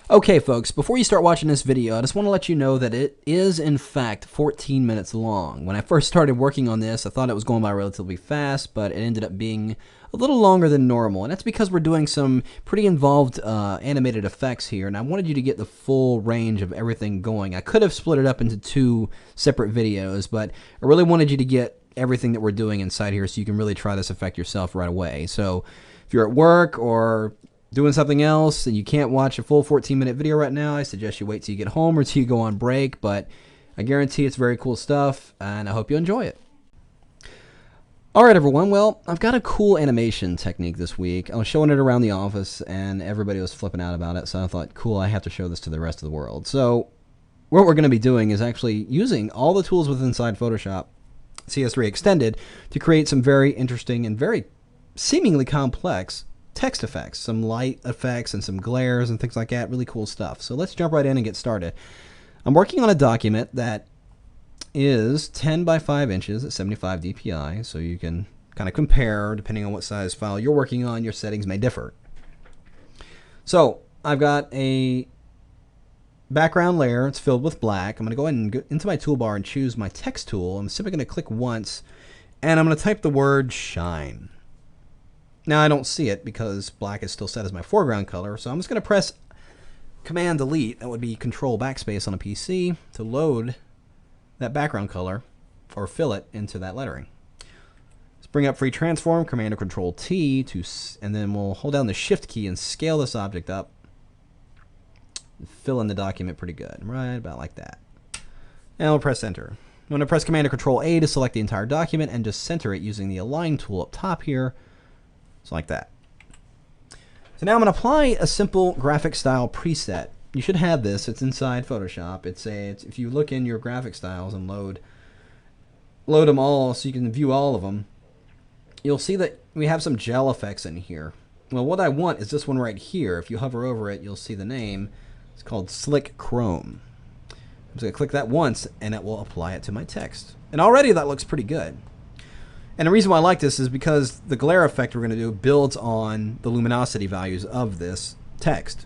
Okay, folks, before you start watching this video, I just want to let you know that it is, in fact, 14 minutes long. When I first started working on this, I thought it was going by relatively fast, but it ended up being a little longer than normal. And that's because we're doing some pretty involved animated effects here, and I wanted you to get the full range of everything going. I could have split it up into two separate videos, but I really wanted you to get everything that we're doing inside here so you can really try this effect yourself right away. So if you're at work or doing something else and you can't watch a full 14-minute video right now, I suggest you wait till you get home or till you go on break, but I guarantee it's very cool stuff, and I hope you enjoy it. Alright everyone, well, I've got a cool animation technique this week. I was showing it around the office and everybody was flipping out about it, so I thought, cool, I have to show this to the rest of the world. So what we're going to be doing is actually using all the tools within inside Photoshop CS3 Extended to create some very interesting and very seemingly complex text effects, some light effects and some glares and things like that. Really cool stuff. So let's jump right in and get started. I'm working on a document that is 10 by 5 inches at 75 dpi, so you can kind of compare depending on what size file you're working on. Your settings may differ. So I've got a background layer. It's filled with black. I'm going to go ahead and go into my toolbar and choose my text tool. I'm simply going to click once and I'm going to type the word shine. Now I don't see it because black is still set as my foreground color, so I'm just going to press Command Delete, that would be Control Backspace on a PC, to load that background color or fill it into that lettering. Let's bring up Free Transform, Command or Control T, and then we'll hold down the Shift key and scale this object up. Fill in the document pretty good, right about like that. And we'll press Enter. I'm going to press Command or Control A to select the entire document and just center it using the Align tool up top here. So like that. So now I'm going to apply a simple graphic style preset. You should have this. It's inside Photoshop. It's if you look in your graphic styles and load them all so you can view all of them, you'll see that we have some gel effects in here. Well, what I want is this one right here. If you hover over it, you'll see the name. It's called Slick Chrome. I'm just going to click that once and it will apply it to my text. And already that looks pretty good. And the reason why I like this is because the glare effect we're going to do builds on the luminosity values of this text,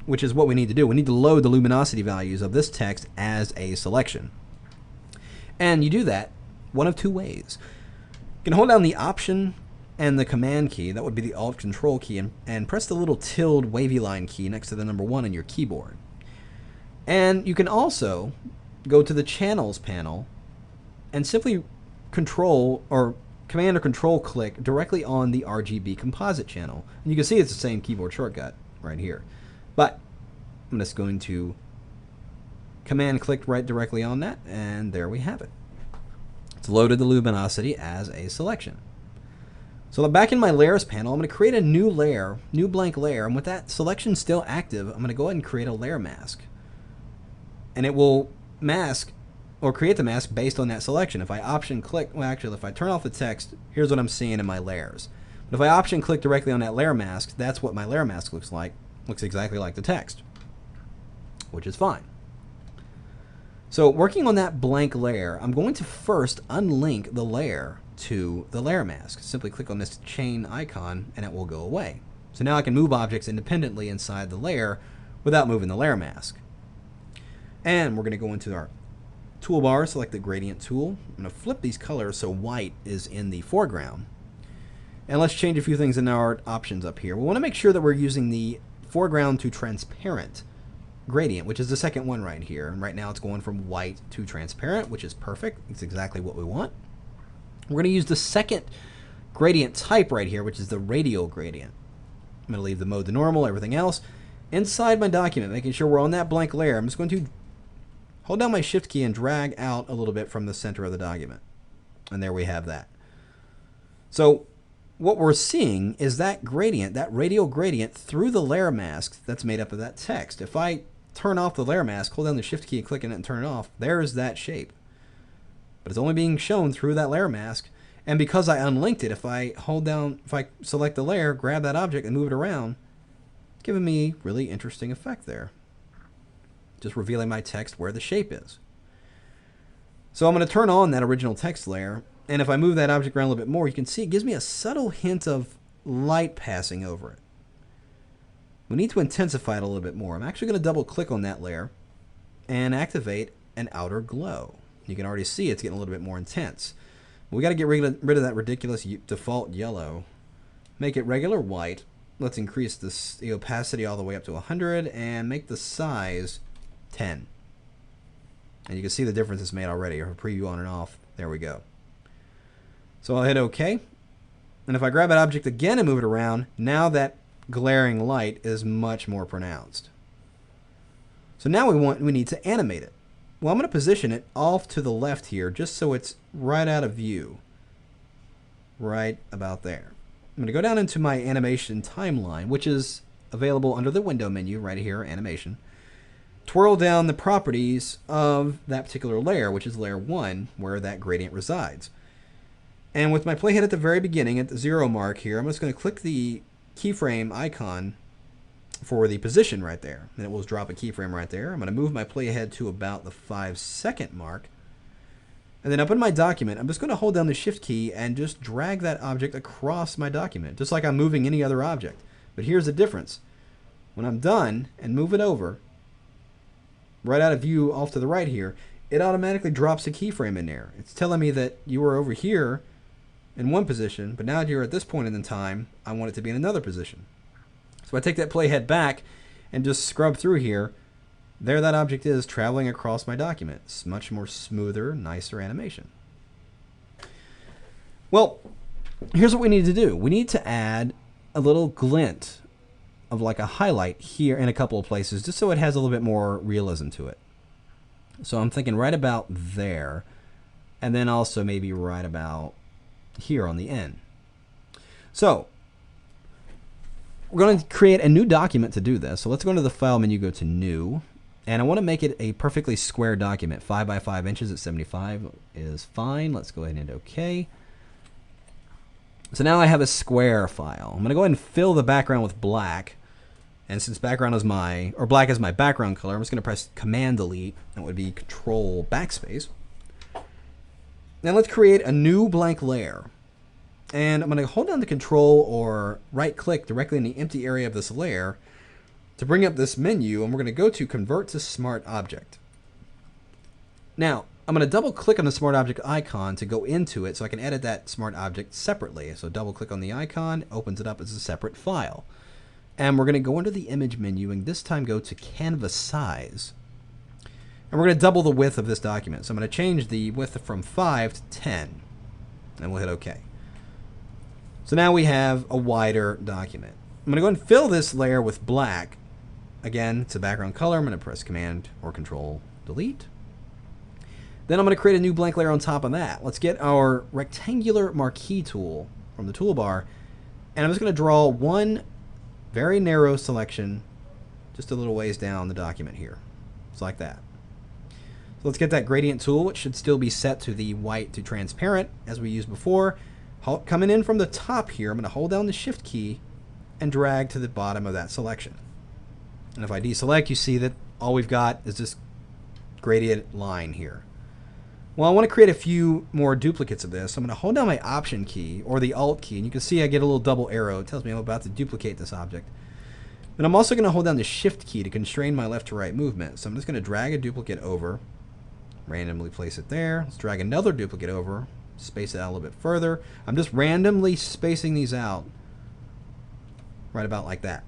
which is what we need to do. We need to load the luminosity values of this text as a selection. And you do that one of two ways. You can hold down the Option and the Command key, that would be the Alt Control key, and press the little tilde wavy line key next to the number 1 on your keyboard. And you can also go to the Channels panel and simply Control or Command or Control click directly on the RGB composite channel. And you can see it's the same keyboard shortcut right here. But I'm just going to Command click right directly on that, and there we have it. It's loaded the luminosity as a selection. So back in my layers panel, I'm going to create a new layer, new blank layer, and with that selection still active, I'm going to go ahead and create a layer mask. And it will mask or create the mask based on that selection. If I Option click, well actually if I turn off the text, here's what I'm seeing in my layers. But if I Option click directly on that layer mask, that's what my layer mask looks like. Looks exactly like the text, which is fine. So working on that blank layer, I'm going to first unlink the layer to the layer mask. Simply click on this chain icon and it will go away. So now I can move objects independently inside the layer without moving the layer mask. And we're going to go into our toolbar, select the gradient tool. I'm going to flip these colors so white is in the foreground. And let's change a few things in our options up here. We want to make sure that we're using the foreground to transparent gradient, which is the second one right here. And right now it's going from white to transparent, which is perfect. It's exactly what we want. We're going to use the second gradient type right here, which is the radial gradient. I'm going to leave the mode to normal, everything else. Inside my document, making sure we're on that blank layer, I'm just going to hold down my Shift key and drag out a little bit from the center of the document. And there we have that. So what we're seeing is that gradient, that radial gradient through the layer mask that's made up of that text. If I turn off the layer mask, hold down the Shift key and click on it and turn it off, there's that shape. But it's only being shown through that layer mask. And because I unlinked it, if I select the layer, grab that object and move it around, it's giving me a really interesting effect there. Just revealing my text where the shape is. So I'm going to turn on that original text layer, and if I move that object around a little bit more, you can see it gives me a subtle hint of light passing over it. we need to intensify it a little bit more. I'm actually going to double click on that layer and activate an outer glow. You can already see it's getting a little bit more intense. We got to get rid of that ridiculous default yellow. Make it regular white. Let's increase the opacity all the way up to 100 and make the size 10. And you can see the difference it's made already. Or preview on and off. There we go. So I'll hit OK. And if I grab that object again and move it around, now that glaring light is much more pronounced. So now we need to animate it. Well, I'm going to position it off to the left here just so it's right out of view. Right about there. I'm going to go down into my animation timeline, which is available under the window menu right here, animation. Twirl down the properties of that particular layer, which is layer 1, where that gradient resides. And with my playhead at the very beginning, at the 0 mark here, I'm just going to click the keyframe icon for the position right there. And it will drop a keyframe right there. I'm going to move my playhead to about the 5-second mark. And then up in my document, I'm just going to hold down the shift key and just drag that object across my document, just like I'm moving any other object. But here's the difference. When I'm done and move it over, right out of view off to the right here, it automatically drops a keyframe in there. It's telling me that you were over here in one position, but now you're at this point in the time, I want it to be in another position. So I take that playhead back and just scrub through here. There that object is traveling across my document. It's much more smoother, nicer animation. Well, here's what we need to do. We need to add a little glint of like a highlight here in a couple of places just so it has a little bit more realism to it. So I'm thinking right about there, and then also maybe right about here on the end. So we're going to create a new document to do this. So let's go into the File menu, go to New, and I want to make it a perfectly square document. 5 by 5 inches at 75 is fine. Let's go ahead and hit OK. So now I have a square file. I'm going to go ahead and fill the background with black. And since background is black is my background color, I'm just going to press Command Delete. That would be Control Backspace. Now let's create a new blank layer. And I'm going to hold down the Control or right click directly in the empty area of this layer to bring up this menu, and we're going to go to Convert to Smart Object. Now, I'm going to double click on the Smart Object icon to go into it so I can edit that Smart Object separately. So double click on the icon, opens it up as a separate file. And we're going to go into the Image menu and this time go to Canvas Size. And we're going to double the width of this document. So I'm going to change the width from 5 to 10. And we'll hit OK. So now we have a wider document. I'm going to go ahead and fill this layer with black. Again, it's a background color. I'm going to press Command or Control Delete. Then I'm going to create a new blank layer on top of that. Let's get our rectangular marquee tool from the toolbar. And I'm just going to draw one very narrow selection just a little ways down the document here. It's like that. So let's get that gradient tool, which should still be set to the white to transparent as we used before. Coming in from the top here, I'm going to hold down the Shift key and drag to the bottom of that selection. And if I deselect, you see that all we've got is this gradient line here. Well, I want to create a few more duplicates of this. So I'm going to hold down my Option key or the Alt key, and you can see I get a little double arrow. It tells me I'm about to duplicate this object. But I'm also going to hold down the Shift key to constrain my left to right movement. So I'm just going to drag a duplicate over, randomly place it there. Let's drag another duplicate over, space it out a little bit further. I'm just randomly spacing these out right about like that.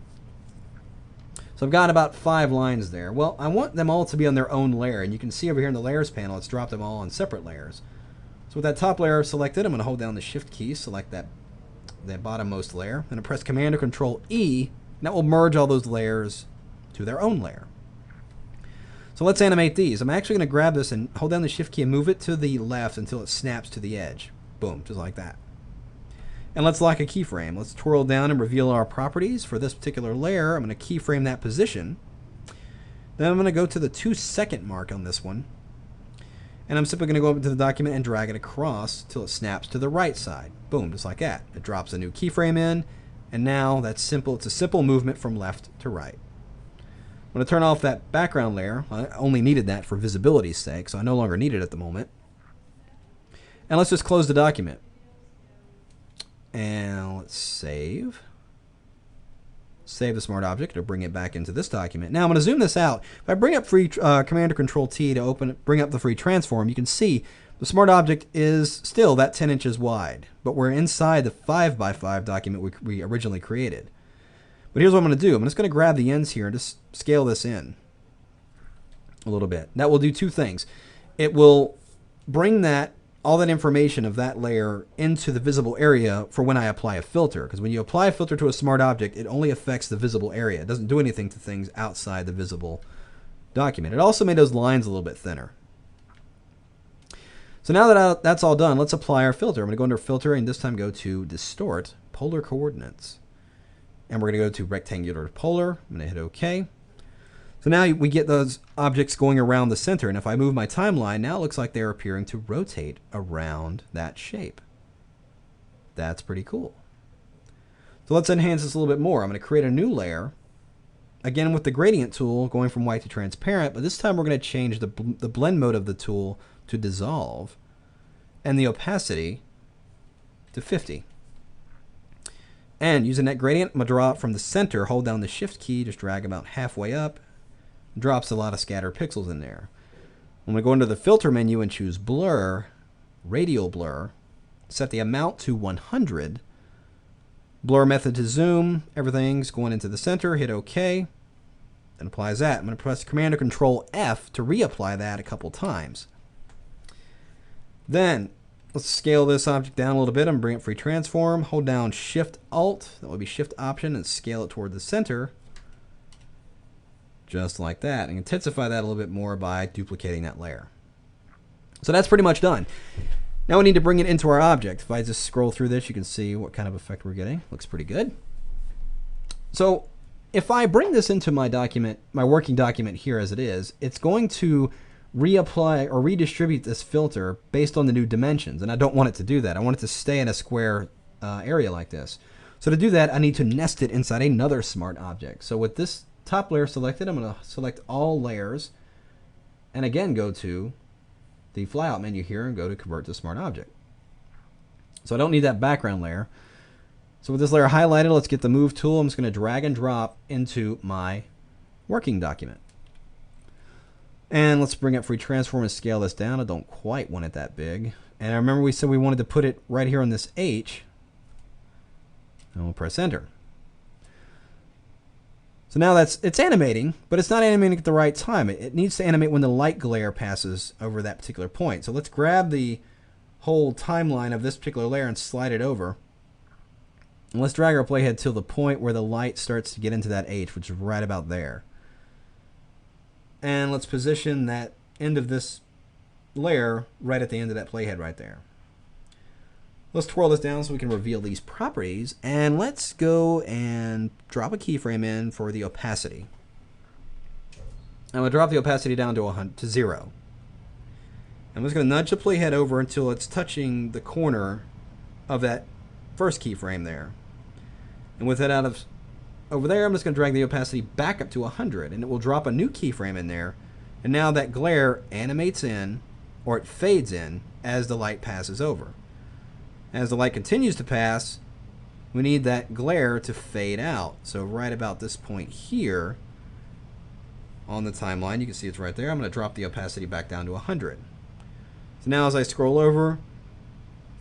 So I've got about 5 lines there. Well, I want them all to be on their own layer, and you can see over here in the Layers panel, it's dropped them all on separate layers. So with that top layer selected, I'm going to hold down the Shift key, select that bottommost layer, and I press Command or Control E, and that will merge all those layers to their own layer. So let's animate these. I'm actually going to grab this and hold down the Shift key and move it to the left until it snaps to the edge. Boom, just like that. And let's lock a keyframe. Let's twirl down and reveal our properties. For this particular layer, I'm going to keyframe that position. Then I'm going to go to the 2-second mark on this one. And I'm simply going to go up into the document and drag it across till it snaps to the right side. Boom, just like that. It drops a new keyframe in. And now that's simple. It's a simple movement from left to right. I'm going to turn off that background layer. I only needed that for visibility's sake, so I no longer need it at the moment. And let's just close the document. And let's save. Save the smart object. It'll bring it back into this document. Now I'm going to zoom this out. If I bring up free Command or Control T to bring up the free transform, you can see the smart object is still that 10 inches wide, but we're inside the 5x5 document we originally created. But here's what I'm going to do. I'm just going to grab the ends here and just scale this in a little bit. That will do two things. It will bring all that information of that layer into the visible area for when I apply a filter. Because when you apply a filter to a smart object, it only affects the visible area. It doesn't do anything to things outside the visible document. It also made those lines a little bit thinner. So now that that's all done, let's apply our filter. I'm going to go under Filter and this time go to Distort Polar Coordinates. And we're going to go to Rectangular to Polar. I'm going to hit OK. So now we get those objects going around the center. And if I move my timeline, now it looks like they're appearing to rotate around that shape. That's pretty cool. So let's enhance this a little bit more. I'm going to create a new layer. Again, with the gradient tool, going from white to transparent. But this time we're going to change the blend mode of the tool to dissolve and the opacity to 50. And using that gradient, I'm going to draw it from the center, hold down the Shift key, just drag about halfway up. Drops a lot of scatter pixels in there. I'm going to go into the filter menu and choose blur, radial blur, set the amount to 100, blur method to zoom, everything's going into the center, hit OK, and applies that. I'm going to press Command or Control F to reapply that a couple times. Then let's scale this object down a little bit and bring it free transform, hold down Shift Alt, that would be Shift Option, and scale it toward the center. Just like that, and intensify that a little bit more by duplicating that layer. So that's pretty much done. Now we need to bring it into our object. If I just scroll through this, you can see what kind of effect we're getting. Looks pretty good. So if I bring this into my document, my working document here as it is, it's going to reapply or redistribute this filter based on the new dimensions, and I don't want it to do that. I want it to stay in a square area like this. So to do that, I need to nest it inside another smart object. So with this top layer selected, I'm going to select all layers and again go to the flyout menu here and go to Convert to Smart Object. So I don't need that background layer. So with this layer highlighted, let's get the Move tool. I'm just going to drag and drop into my working document. And let's bring up free transform and scale this down. I don't quite want it that big. And I remember we said we wanted to put it right here on this H. And we'll press Enter. So now it's animating, but it's not animating at the right time. It needs to animate when the light glare passes over that particular point. So let's grab the whole timeline of this particular layer and slide it over. And let's drag our playhead till the point where the light starts to get into that H, which is right about there. And let's position that end of this layer right at the end of that playhead right there. Let's twirl this down so we can reveal these properties, and let's go and drop a keyframe in for the opacity. I'm going to drop the opacity down to 0. I'm just going to nudge the playhead over until it's touching the corner of that first keyframe there. And with that out of over there, I'm just going to drag the opacity back up to 100, and it will drop a new keyframe in there. And now that glare animates in, or it fades in, as the light passes over. As the light continues to pass, we need that glare to fade out. So right about this point here on the timeline, you can see it's right there. I'm going to drop the opacity back down to 100. So now as I scroll over,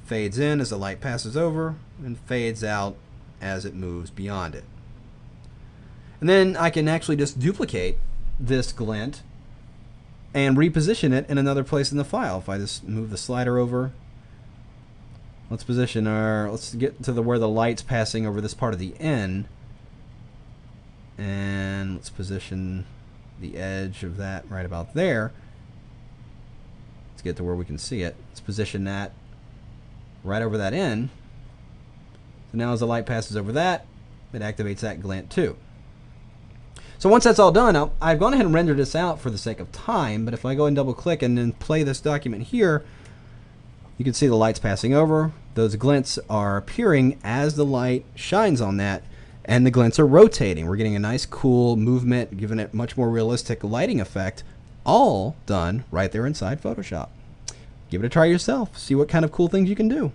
fades in as the light passes over, and fades out as it moves beyond it. And then I can actually just duplicate this glint and reposition it in another place in the file. If I just move the slider over, let's get to where the light's passing over this part of the N, and let's position the edge of that right about there. Let's get to where we can see it. Let's position that right over that N. So now as the light passes over that, it activates that glint too. So once that's all done, I've gone ahead and rendered this out for the sake of time, but if I go and double click and then play this document here, you can see the lights passing over. Those glints are appearing as the light shines on that, and the glints are rotating. We're getting a nice cool movement, giving it much more realistic lighting effect, all done right there inside Photoshop. Give it a try yourself. See what kind of cool things you can do.